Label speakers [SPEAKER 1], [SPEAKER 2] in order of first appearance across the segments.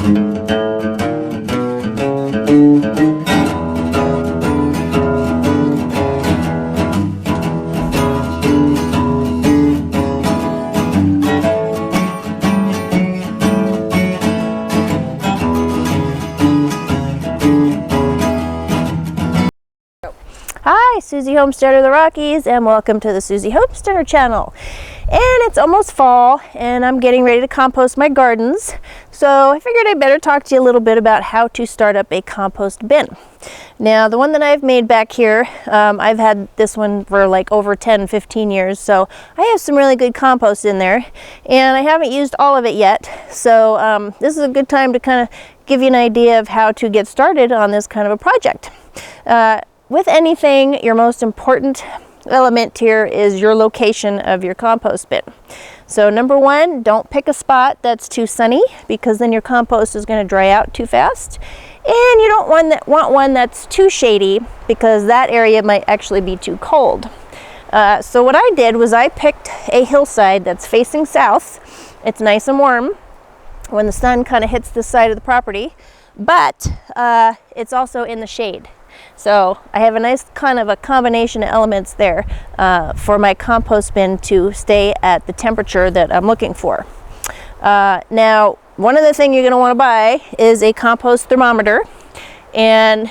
[SPEAKER 1] Hi, Susie Homesteader of the Rockies, and welcome to the Susie Homesteader channel. And it's almost fall, and I'm getting ready to compost my gardens. So I figured I'd better talk to you a little bit about how to start up a compost bin. Now, the one that I've made back here, I've had this one for like over 10-15 years, so I have some really good compost in there, and I haven't used all of it yet. So this is a good time to kind of give you an idea of how to get started on this kind of a project. With anything, your most important element here is your location of your compost bin. So number one, don't pick a spot that's too sunny, because then your compost is going to dry out too fast. And you don't want one that's too shady, because that area might actually be too cold. So what I did was I picked a hillside that's facing south. It's nice and warm when the sun kind of hits this side of the property, but it's also in the shade. So I have a nice kind of a combination of elements there for my compost bin to stay at the temperature that I'm looking for. Now, one of the things you're going to want to buy is a compost thermometer, and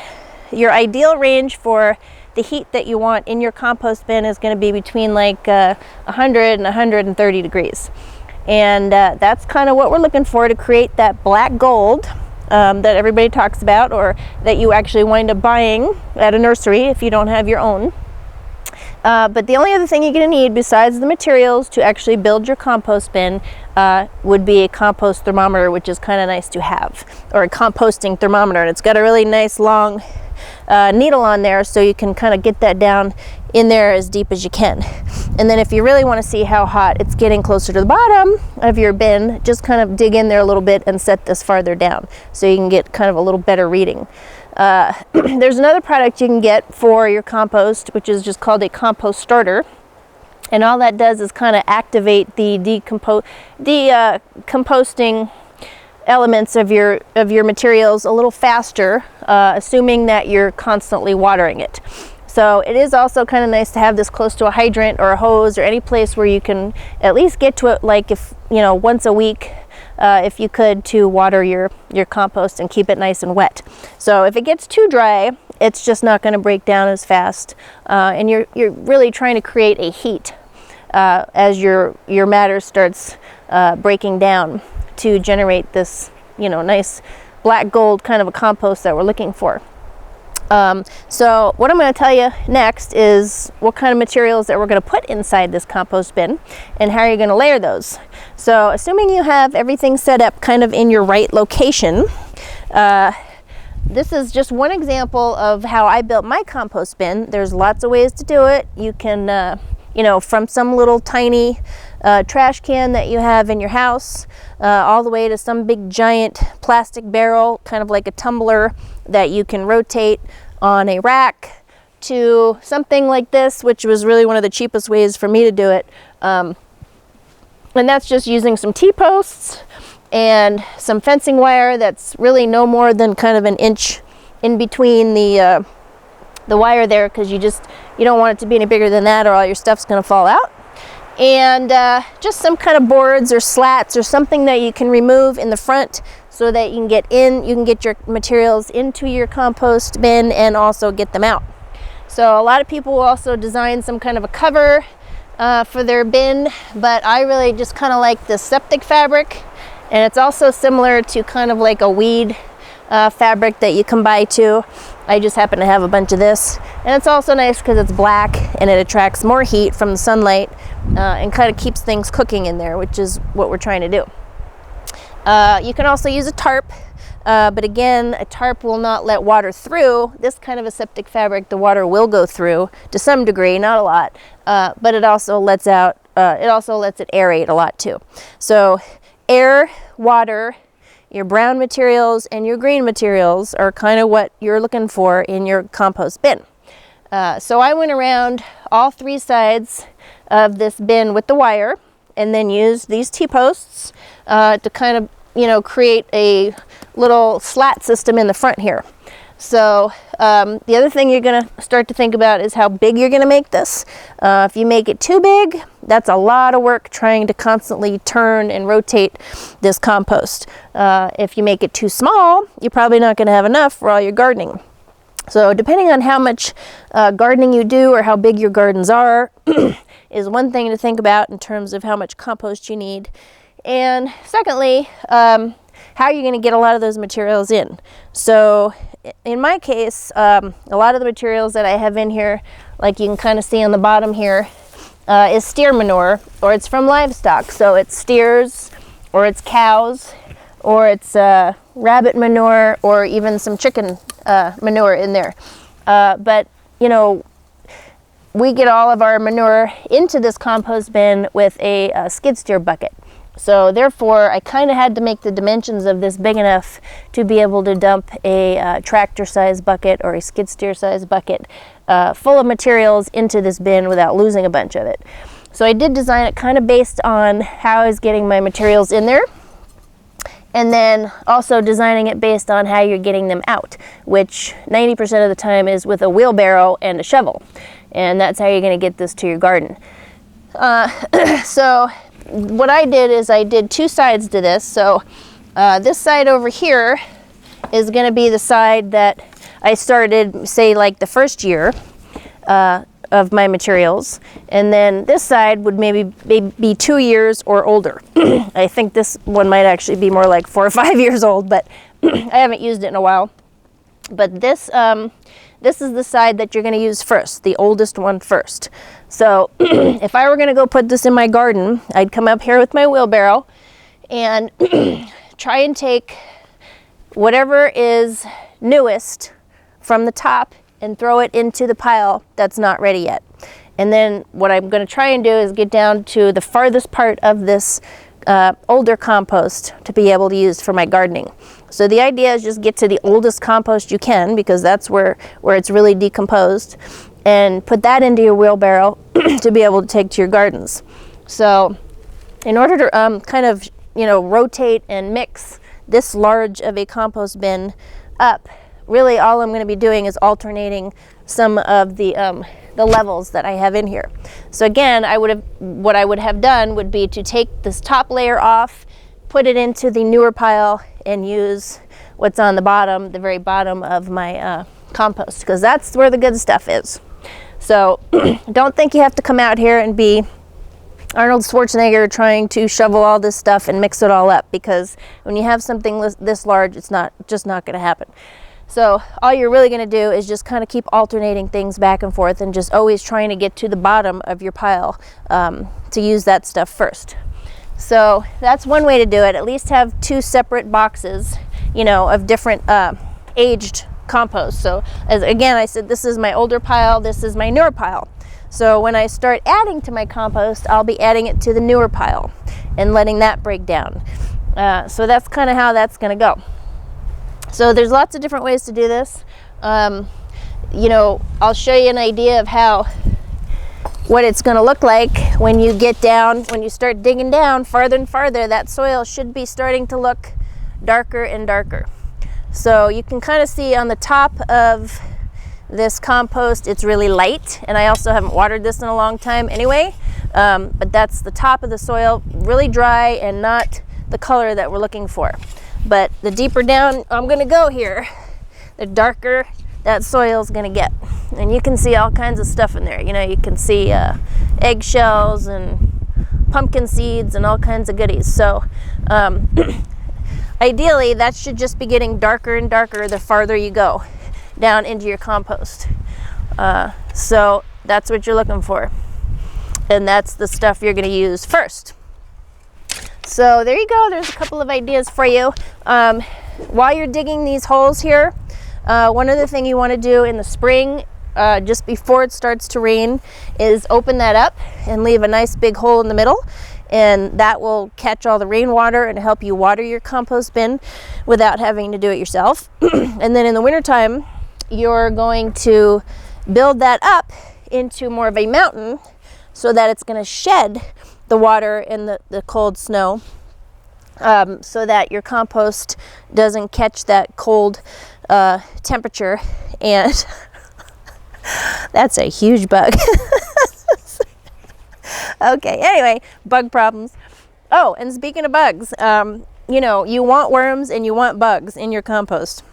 [SPEAKER 1] your ideal range for the heat that you want in your compost bin is going to be between like 100 and 130 degrees. And that's kind of what we're looking for to create that black gold that everybody talks about, or that you actually wind up buying at a nursery if you don't have your own. But the only other thing you're going to need besides the materials to actually build your compost bin would be a compost thermometer, which is kind of nice to have, or a composting thermometer. And it's got a really nice long needle on there, so you can kind of get that down in there as deep as you can. And then if you really want to see how hot it's getting closer to the bottom of your bin, just kind of dig in there a little bit and set this farther down so you can get kind of a little better reading. There's another product you can get for your compost, which is just called a compost starter. And all that does is kind of activate the composting elements of your materials a little faster, assuming that you're constantly watering it. So it is also kind of nice to have this close to a hydrant or a hose or any place where you can at least get to it, like if once a week, if you could, to water your compost and keep it nice and wet. So if it gets too dry, it's just not going to break down as fast, and you're really trying to create a heat as your matter starts breaking down to generate this nice black gold kind of a compost that we're looking for. So what I'm going to tell you next is what kind of materials that we're going to put inside this compost bin and how you're going to layer those. So assuming you have everything set up kind of in your right location, this is just one example of how I built my compost bin. There's lots of ways to do it. You can, from some little tiny trash can that you have in your house, all the way to some big giant plastic barrel, kind of like a tumbler that you can rotate on a rack, to something like this, which was really one of the cheapest ways for me to do it. And that's just using some T-posts and some fencing wire that's really no more than kind of an inch in between the wire there, because you don't want it to be any bigger than that, or all your stuff's going to fall out. And just some kind of boards or slats or something that you can remove in the front, so that you can get your materials into your compost bin and also get them out. So a lot of people will also design some kind of a cover for their bin, but I really just kind of like the septic fabric, and it's also similar to kind of like a weed fabric that you can buy too. I just happen to have a bunch of this, and it's also nice because it's black and it attracts more heat from the sunlight and kind of keeps things cooking in there, which is what we're trying to do. You can also use a tarp, but again, a tarp will not let water through. This kind of a septic fabric, the water will go through to some degree, not a lot, but it also lets it aerate a lot too. So air, water, your brown materials, and your green materials are kind of what you're looking for in your compost bin. So I went around all three sides of this bin with the wire, and then used these T-posts to kind of create a little slat system in the front here. So the other thing you're going to start to think about is how big you're going to make this. If you make it too big, that's a lot of work trying to constantly turn and rotate this compost. If you make it too small, you're probably not going to have enough for all your gardening. So depending on how much gardening you do or how big your gardens are is one thing to think about in terms of how much compost you need. And secondly, how you're going to get a lot of those materials in. So in my case, a lot of the materials that I have in here, like you can kind of see on the bottom here, is steer manure, or it's from livestock. So it's steers, or it's cows, or it's rabbit manure, or even some chicken manure in there. But, you know, we get all of our manure into this compost bin with a skid steer bucket. So therefore, I kind of had to make the dimensions of this big enough to be able to dump a tractor size bucket or a skid steer size bucket full of materials into this bin without losing a bunch of it. So I did design it kind of based on how I was getting my materials in there, and then also designing it based on how you're getting them out, which 90% of the time is with a wheelbarrow and a shovel. And that's how you're going to get this to your garden. So what I did is I did two sides to this. So this side over here is going to be the side that I started, say, like the first year of my materials. And then this side would maybe be 2 years or older. I think this one might actually be more like 4 or 5 years old, but I haven't used it in a while. But this is the side that you're going to use first, the oldest one first. So if I were going to go put this in my garden, I'd come up here with my wheelbarrow and try and take whatever is newest from the top and throw it into the pile that's not ready yet. And then what I'm going to try and do is get down to the farthest part of this older compost to be able to use for my gardening. So the idea is just get to the oldest compost you can, because that's where it's really decomposed, and put that into your wheelbarrow to be able to take to your gardens. So in order to kind of, you know, rotate and mix this large of a compost bin up, really all I'm going to be doing is alternating some of the levels that I have in here. So again, what I would have done would be to take this top layer off, put it into the newer pile, and use what's on the bottom, the very bottom of my compost, because that's where the good stuff is. So don't think you have to come out here and be Arnold Schwarzenegger trying to shovel all this stuff and mix it all up, because when you have something this large, it's just not going to happen. So all you're really going to do is just kind of keep alternating things back and forth, and just always trying to get to the bottom of your pile to use that stuff first. So that's one way to do it. At least have two separate boxes, you know, of different aged compost. So as again, I said, this is my older pile, this is my newer pile. So when I start adding to my compost, I'll be adding it to the newer pile and letting that break down. So that's kind of how that's going to go. So there's lots of different ways to do this. You know, I'll show you an idea of what it's going to look like when you get down, when you start digging down farther and farther. That soil should be starting to look darker and darker. So you can kind of see on the top of this compost, it's really light, and I also haven't watered this in a long time anyway, but that's the top of the soil, really dry and not the color that we're looking for. But the deeper down I'm going to go here, the darker that soil is going to get. And you can see all kinds of stuff in there. You know, you can see eggshells and pumpkin seeds and all kinds of goodies. So ideally, that should just be getting darker and darker the farther you go down into your compost. So that's what you're looking for. And that's the stuff you're going to use first. So there you go. There's a couple of ideas for you. While you're digging these holes here, one other thing you want to do in the spring, just before it starts to rain, is open that up and leave a nice big hole in the middle, and that will catch all the rainwater and help you water your compost bin without having to do it yourself. And then in the wintertime, you're going to build that up into more of a mountain so that it's going to shed the water and the cold snow, so that your compost doesn't catch that cold temperature. And that's a huge bug. Okay, anyway, bug problems. Oh, and speaking of bugs, you know, you want worms and you want bugs in your compost.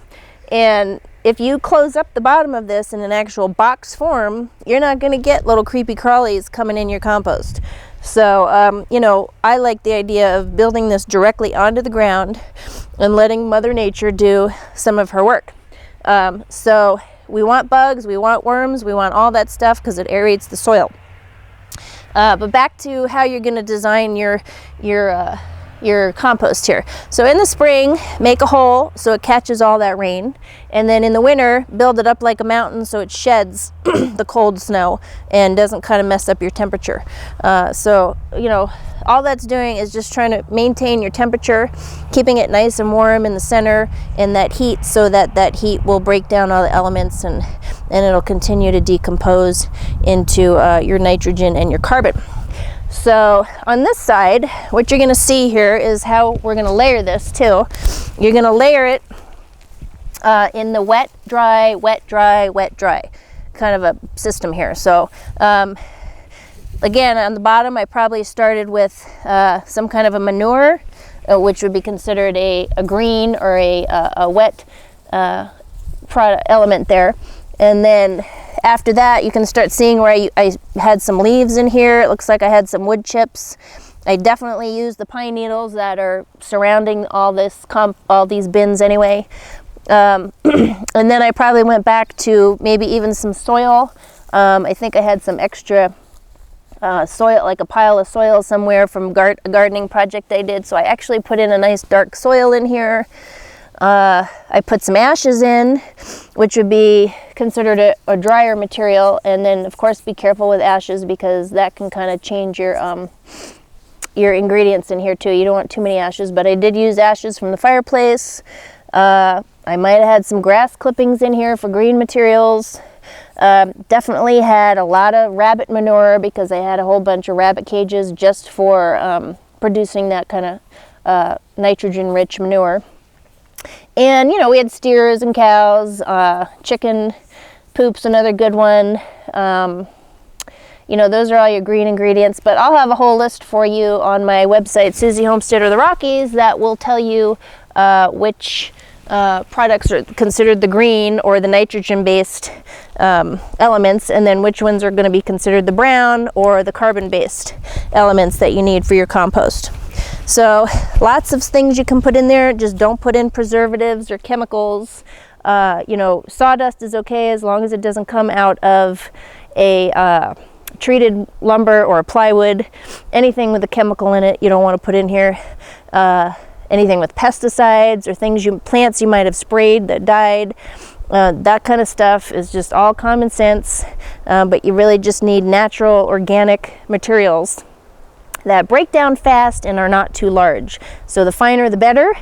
[SPEAKER 1] And if you close up the bottom of this in an actual box form, you're not going to get little creepy crawlies coming in your compost. So, you know, I like the idea of building this directly onto the ground and letting Mother Nature do some of her work. So we want bugs, we want worms, we want all that stuff because it aerates the soil. But back to how you're going to design your compost here. So in the spring, make a hole so it catches all that rain, and then in the winter, build it up like a mountain so it sheds the cold snow and doesn't kind of mess up your temperature. So, you know, all that's doing is just trying to maintain your temperature, keeping it nice and warm in the center, and that heat, so that that heat will break down all the elements and it'll continue to decompose into your nitrogen and your carbon. So on this side, what you're going to see here is how we're going to layer this too. You're going to layer it in the wet, dry, wet, dry, wet, dry kind of a system here. So again, on the bottom, I probably started with some kind of a manure, which would be considered a green or a wet product element there. And then after that, you can start seeing where I had some leaves in here. It looks like I had some wood chips. I definitely used the pine needles that are surrounding all these bins anyway. And then I probably went back to maybe even some soil. I think I had some extra soil, like a pile of soil somewhere from a gardening project I did. So I actually put in a nice dark soil in here. I put some ashes in, which would be considered a drier material, and then of course be careful with ashes because that can kind of change your ingredients in here too. You don't want too many ashes, but I did use ashes from the fireplace. I might have had some grass clippings in here for green materials. Definitely had a lot of rabbit manure because I had a whole bunch of rabbit cages just for producing that kind of nitrogen-rich manure. And, you know, we had steers and cows, chicken poop's another good one. You know, those are all your green ingredients, but I'll have a whole list for you on my website, Susie Homesteader of the Rockies, that will tell you which products are considered the green or the nitrogen-based elements, and then which ones are going to be considered the brown or the carbon-based elements that you need for your compost. So lots of things you can put in there. Just don't put in preservatives or chemicals. You know, sawdust is okay as long as it doesn't come out of a treated lumber or plywood. Anything with a chemical in it you don't want to put in here. Anything with pesticides or plants you might have sprayed that died. That kind of stuff is just all common sense, but you really just need natural organic materials that break down fast and are not too large. So the finer the better,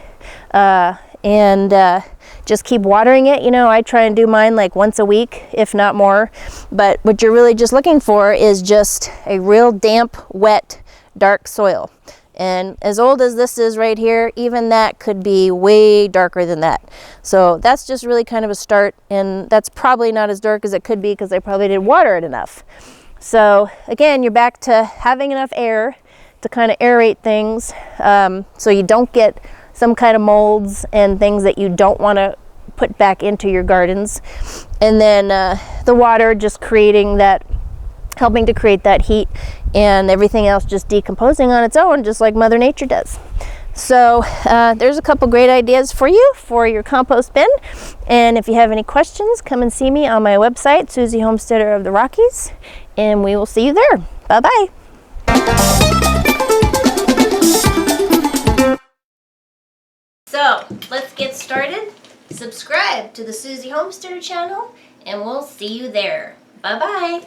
[SPEAKER 1] and just keep watering it. You know, I try and do mine like once a week, if not more. But what you're really just looking for is just a real damp, wet, dark soil. And as old as this is right here, even that could be way darker than that. So that's just really kind of a start, and that's probably not as dark as it could be because I probably didn't water it enough. So again, you're back to having enough air to kind of aerate things, so you don't get some kind of molds and things that you don't want to put back into your gardens. And then the water just helping to create that heat, and everything else just decomposing on its own, just like Mother Nature does. So there's a couple great ideas for you for your compost bin. And if you have any questions, come and see me on my website, Susie Homesteader of the Rockies, and we will see you there. Bye-bye. So let's get started. Subscribe to the Susie Homesteader channel, and we'll see you there. Bye-bye.